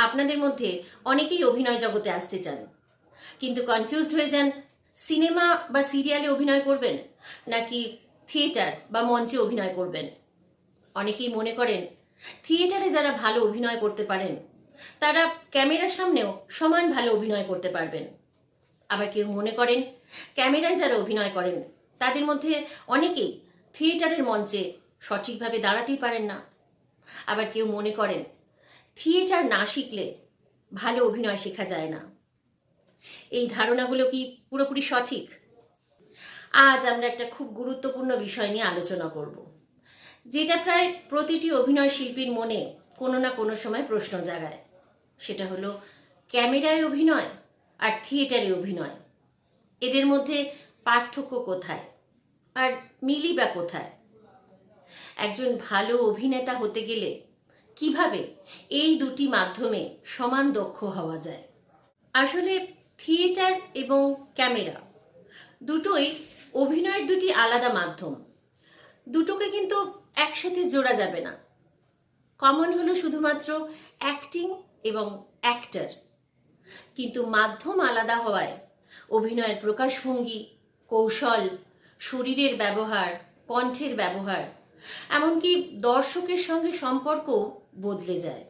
আপনাদের মধ্যে অনেকেই অভিনয় জগতে আসতে চান, কিন্তু কনফিউজড হয়ে যান সিনেমা বা সিরিয়ালে অভিনয় করবেন নাকি থিয়েটার বা মঞ্চে অভিনয় করবেন। অনেকেই মনে করেন থিয়েটারে যারা ভালো অভিনয় করতে পারেন তারা ক্যামেরার সামনেও সমান ভালো অভিনয় করতে পারবেন। আবার কেউ মনে করেন ক্যামেরায় যারা অভিনয় করেন তাদের মধ্যে অনেকেই থিয়েটারের মঞ্চে সঠিকভাবে দাঁড়াতেই পারেন না। আবার কেউ মনে করেন থিয়েটার না শিখলে ভালো অভিনয় শেখা যায় না। এই ধারণাগুলো কি পুরোপুরি সঠিক? আজ আমরা একটা খুব গুরুত্বপূর্ণ বিষয় নিয়ে আলোচনা করব, যেটা প্রায় প্রতিটি অভিনয় শিল্পীর মনে কোনো না কোনো সময় প্রশ্ন জাগায়। সেটা হলো ক্যামেরায় অভিনয় আর থিয়েটারে অভিনয়, এদের মধ্যে পার্থক্য কোথায় আর মিলই বা কোথায়? একজন ভালো অভিনেতা হতে গেলে কিভাবে এই দুটি মাধ্যমে সমান দক্ষ হওয়া যায়? আসলে থিয়েটার এবং ক্যামেরা দুটোই অভিনয়ের দুটি আলাদা মাধ্যম। দুটোকে কিন্তু একসাথে জোড়া যাবে না। কমন হলো শুধুমাত্র অ্যাক্টিং এবং অ্যাক্টর, কিন্তু মাধ্যম আলাদা হওয়ায় অভিনয়ের প্রকাশভঙ্গি, কৌশল, শরীরের ব্যবহার, কণ্ঠের ব্যবহার, এমনকি দর্শকের সঙ্গে সম্পর্ক বদলে যায়।